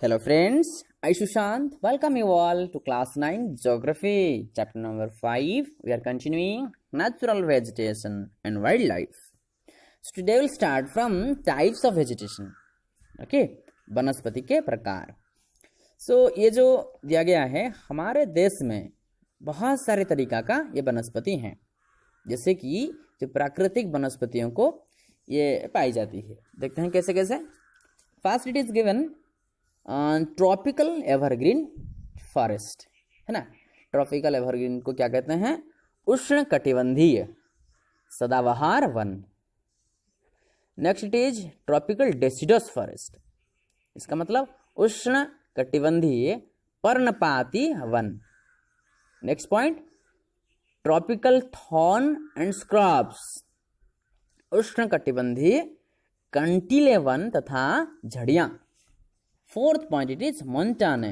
Hello friends, I Sushant. Welcome you all to class 9 Geography, chapter number 5. We are continuing natural vegetation and wildlife. So today we'll start from types of vegetation. Okay, वनस्पति के प्रकार. ये जो दिया गया है हमारे देश में बहुत सारे तरीका का ये वनस्पति हैं, जैसे कि जो प्राकृतिक वनस्पतियों को ये पाई जाती है. देखते हैं कैसे कैसे. First it is given tropical evergreen forest, है ना. ट्रॉपिकल एवरग्रीन को क्या कहते हैं? उष्ण कटिबंधीय सदाबहार वन. Next it is tropical deciduous forest. इसका मतलब उष्ण कटिबंधीय पर्णपाती वन. Next point tropical thorn and scrubs, उष्ण कटिबंधीय कंटीले वन तथा झड़ियां. Fourth point it is montane,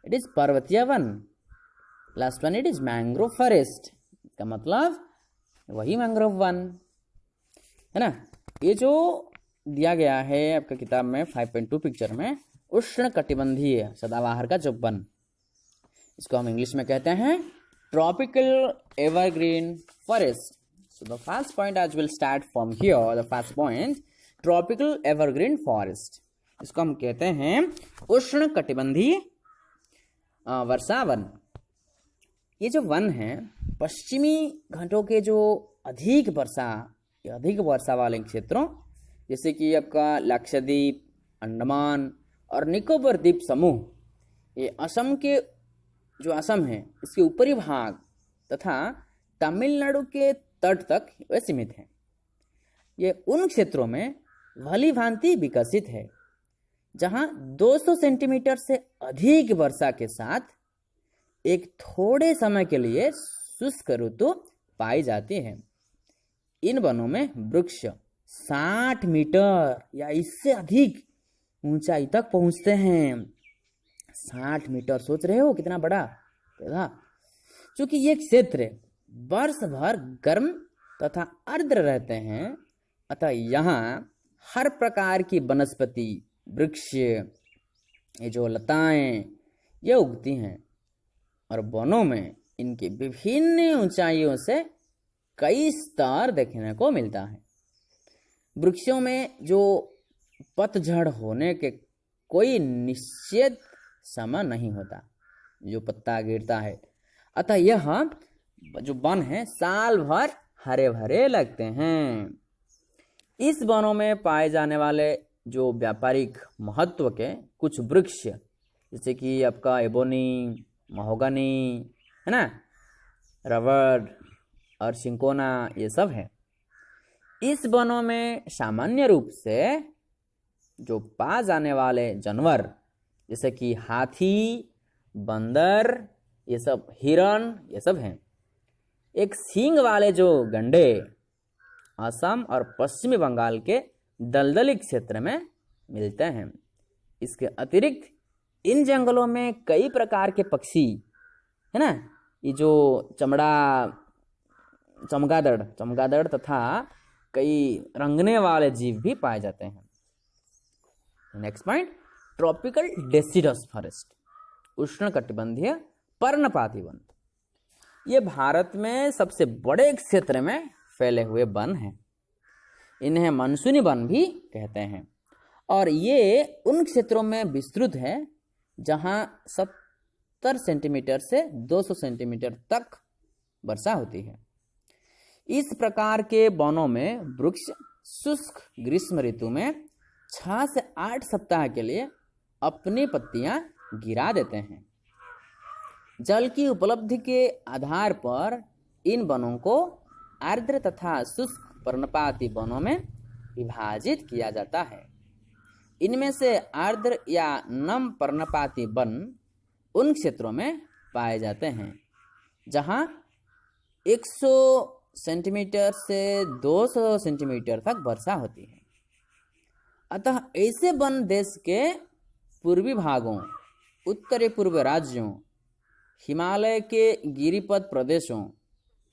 it is पर्वतीय वन. Last one it is mangrove forest, इसका मतलब वही मैंग्रोव वन, है ना. ये जो दिया गया है आपका किताब में 5.2 पिक्चर में, उष्ण कटिबंधीय सदाबहार का जो वन, इसको हम इंग्लिश में कहते हैं tropical evergreen forest. So the first point as we'll start from here, the first point tropical evergreen forest. इसको हम कहते हैं उष्ण कटिबंधीय वर्षा वन. ये जो वन है पश्चिमी घाटों के जो अधिक वर्षा वाले क्षेत्रों, जैसे कि आपका लक्षद्वीप, अंडमान और निकोबार द्वीप समूह, ये असम के जो असम है इसके ऊपरी भाग तथा तमिलनाडु के तट तक वे सीमित हैं. ये उन क्षेत्रों में भली भांति विकसित है जहां 200 सेंटीमीटर से अधिक वर्षा के साथ एक थोड़े समय के लिए शुष्क ऋतु पाई जाती है. इन वनों में वृक्ष 60 मीटर या इससे अधिक ऊंचाई तक पहुंचते हैं. 60 मीटर, सोच रहे हो कितना बड़ा. चूंकि ये क्षेत्र वर्ष भर गर्म तथा आर्द्र रहते हैं, अतः यहाँ हर प्रकार की वनस्पति, वृक्ष, ये जो लताएं ये उगती हैं और वनों में इनकी विभिन्न ऊंचाइयों से कई स्तर देखने को मिलता है. वृक्षों में जो पतझड़ होने के कोई निश्चित समय नहीं होता, जो पत्ता गिरता है, अतः यह जो वन है साल भर हरे भरे लगते हैं. इस वनों में पाए जाने वाले जो व्यापारिक महत्व के कुछ वृक्ष, जैसे कि आपका एबोनी, महोगनी, है ना, रबर और सिंकोना, ये सब है. इस वनों में सामान्य रूप से जो पाए जाने वाले जानवर, जैसे कि हाथी, बंदर, ये सब, हिरण, ये सब हैं. एक सींग वाले जो गंडे असम और पश्चिमी बंगाल के दलदली क्षेत्र में मिलते हैं. इसके अतिरिक्त इन जंगलों में कई प्रकार के पक्षी, है ना, ये जो चमगादड़ तथा कई रंगने वाले जीव भी पाए जाते हैं. Next point tropical deciduous forest, उष्ण कटिबंधीय पर्णपाती वन. ये भारत में सबसे बड़े क्षेत्र में फैले हुए वन हैं. इन्हें मानसूनी वन भी कहते हैं और ये उन क्षेत्रों में विस्तृत है जहां 70 सेंटीमीटर से 200 सेंटीमीटर तक वर्षा होती है. इस प्रकार के वनों में वृक्ष शुष्क ग्रीष्म ऋतु में 6 से 8 सप्ताह के लिए अपनी पत्तियां गिरा देते हैं. जल की उपलब्धि के आधार पर इन वनों को आर्द्र तथा शुष्क पर्णपाती वनों में विभाजित किया जाता है. इनमें से आर्द्र या नम पर्णपाती वन उन क्षेत्रों में पाए जाते हैं जहां 100 सेंटीमीटर से 200 सेंटीमीटर तक वर्षा होती है. अतः ऐसे वन देश के पूर्वी भागों, उत्तरी पूर्व राज्यों, हिमालय के गिरिपथ प्रदेशों,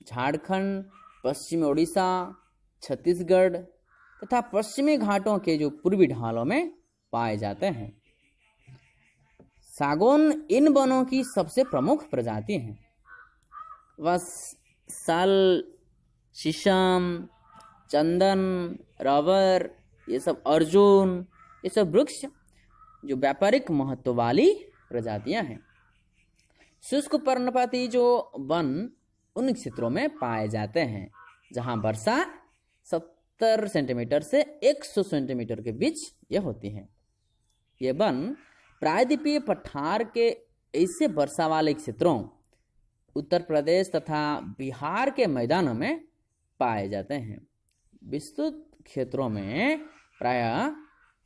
झारखंड, पश्चिमी ओडिशा, छत्तीसगढ़ तथा पश्चिमी घाटों के जो पूर्वी ढालों में पाए जाते हैं. सागौन इन वनों की सबसे प्रमुख प्रजाति है। वह साल, शीशम, चंदन, रबर, ये सब अर्जुन, ये सब वृक्ष जो व्यापारिक महत्व वाली प्रजातियां हैं। शुष्क पर्णपाती जो वन उन क्षेत्रों में पाए जाते हैं जहां वर्षा 70 सेंटीमीटर से 100 सेंटीमीटर के बीच ये होती है। ये वन प्रायद्वीपीय पठार के ऐसे वर्षा वाले क्षेत्रों, उत्तर प्रदेश तथा बिहार के मैदानों में पाए जाते हैं। विस्तृत क्षेत्रों में प्रायः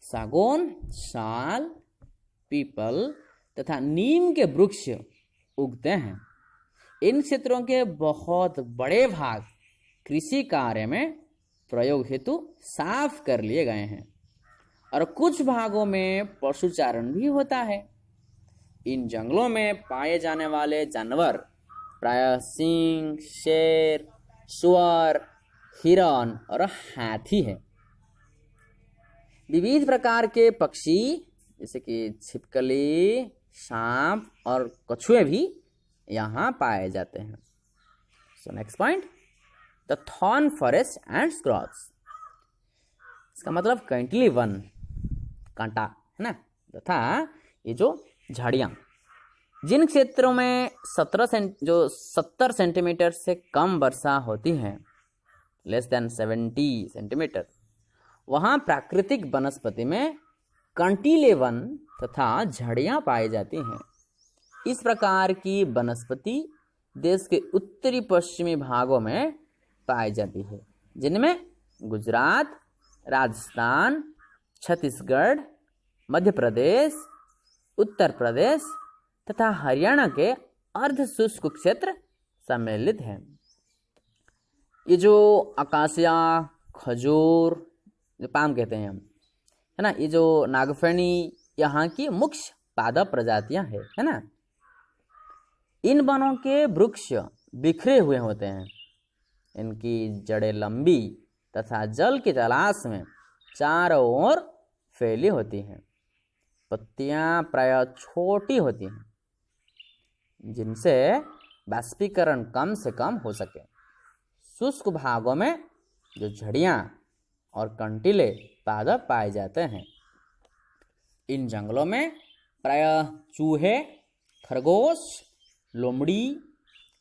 सागौन, साल, पीपल तथा नीम के वृक्ष उगते हैं। इन क्षेत्रों के बहुत बड़े भाग कृषि कार्य में प्रयोग हेतु साफ कर लिए गए हैं और कुछ भागों में पशुचारण भी होता है। इन जंगलों में पाए जाने वाले जानवर प्रायः सिंह, शेर, सुअर, हिरण और हाथी है। विविध प्रकार के पक्षी जैसे कि छिपकली, सांप और कछुए भी यहाँ पाए जाते हैं। So next point, the thorn forest and scrubs. इसका मतलब कैंटिली वन, कांटा है ना, तथा ये जो झाड़ियाँ जिन क्षेत्रों में 70 सेंटीमीटर से कम वर्षा होती है, लेस देन 70 सेंटीमीटर, वहाँ प्राकृतिक वनस्पति में कंटीले वन तथा झाड़ियाँ पाई जाती हैं। इस प्रकार की वनस्पति देश के उत्तरी पश्चिमी भागों में पाई जाती है, जिनमें गुजरात, राजस्थान, छत्तीसगढ़, मध्य प्रदेश, उत्तर प्रदेश तथा हरियाणा के अर्ध शुष्क क्षेत्र सम्मिलित हैं। ये जो अकासिया, खजूर, जो पाम कहते हैं हम, है ना, ये जो नागफनी यहाँ की मुख्य पादप प्रजातियां है ना। इन वनों के वृक्ष बिखरे हुए होते हैं। इनकी जड़ें लंबी तथा जल की तलाश में चारों ओर फैली होती हैं। पत्तियां प्रायः छोटी होती हैं, जिनसे बाष्पीकरण कम से कम हो सके। शुष्क भागों में जो झड़ियाँ और कंटीले पादप पाए जाते हैं। इन जंगलों में प्रायः चूहे, खरगोश, लोमड़ी,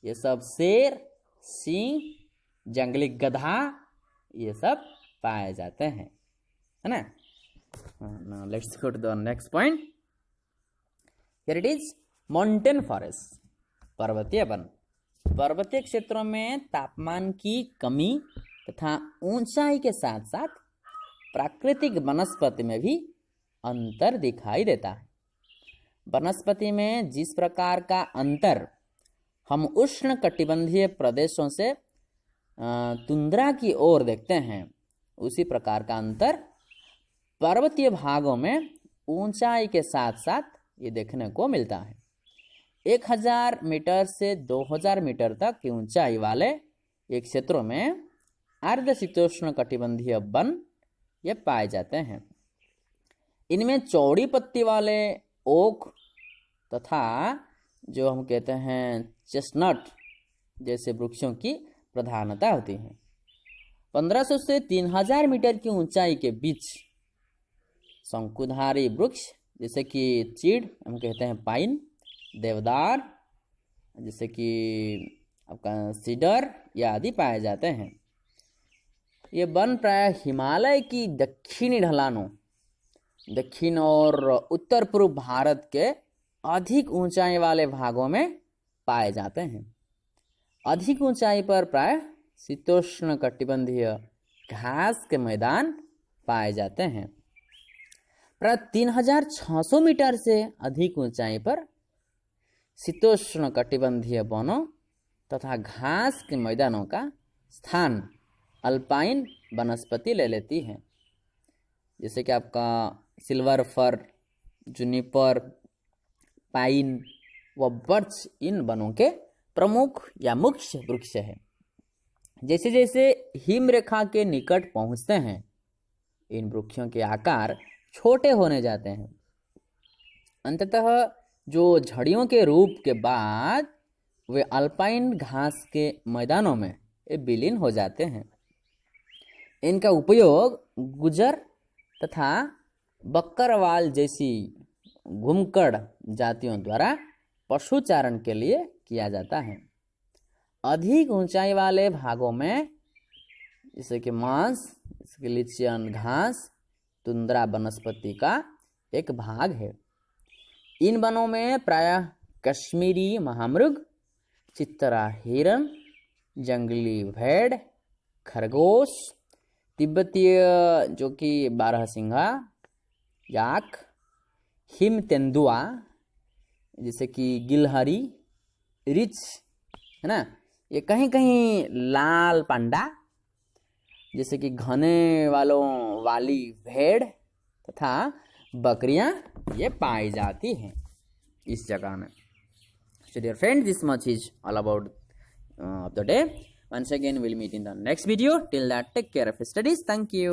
ये सब शेर, सिंह, जंगली गधा, ये सब पाए जाते हैं, है ना। Now let's go to the next point. Here it is, mountain forest, पर्वतीय वन। पर्वतीय क्षेत्रों में तापमान की कमी तथा ऊंचाई के साथ साथ प्राकृतिक वनस्पति में भी अंतर दिखाई देता है। वनस्पति में जिस प्रकार का अंतर हम उष्ण कटिबंधीय प्रदेशों से तुंद्रा की ओर देखते हैं, उसी प्रकार का अंतर पर्वतीय भागों में ऊंचाई के साथ साथ ये देखने को मिलता है। 1000 मीटर से 2000 मीटर तक की ऊंचाई वाले ये क्षेत्रों में अर्धशीतोष्ण कटिबंधीय वन ये पाए जाते हैं। इनमें चौड़ी पत्ती वाले ओक तथा जो हम कहते हैं चेस्टनट जैसे वृक्षों की प्रधानता होती है। 1500 से 3000 मीटर की ऊंचाई के बीच शंकुधारी वृक्ष जैसे कि चीड़, हम कहते हैं पाइन, देवदार जैसे कि आपका सीडर या आदि पाए जाते हैं। ये वन प्रायः हिमालय की दक्षिणी ढलानों, दक्षिण और उत्तर पूर्व भारत के अधिक ऊंचाई वाले भागों में पाए जाते हैं। अधिक ऊंचाई पर प्रायः शीतोष्ण कटिबंधीय घास के मैदान पाए जाते हैं। प्राय 3600 मीटर से अधिक ऊंचाई पर शीतोष्ण कटिबंधीय वनों तथा घास के मैदानों का स्थान अल्पाइन वनस्पति ले लेती है, जैसे कि आपका सिल्वर फर, जूनिपर, पाइन व बर्च इन वनों के प्रमुख या मुख्य वृक्ष है। जैसे जैसे हिमरेखा के निकट पहुंचते हैं, इन वृक्षों के आकार छोटे होने जाते हैं। अंततः जो झड़ियों के रूप के बाद वे अल्पाइन घास के मैदानों में ये विलीन हो जाते हैं। इनका उपयोग गुजर तथा बकरवाल जैसी घुमक्कड़ जातियों द्वारा पशुचारण के लिए किया जाता है। अधिक ऊंचाई वाले भागों में जैसे कि मांस, इसके लिचियन घास तुंद्रा वनस्पति का एक भाग है। इन वनों में प्रायः कश्मीरी महामृग, चित्तरा हिरन, जंगली भेड़, खरगोश, तिब्बतीय जो कि बारहसिंगा, याक, हिम तेंदुआ जैसे कि गिलहरी, रिछ है ना, ये कहीं कहीं लाल पांडा जैसे कि घने वालों वाली भेड़ तथा बकरियां ये पाई जाती हैं इस जगह में। So dear friends, this much is all about of the day. Once again, we'll meet in the next video. Till that, take care of your studies. Thank you.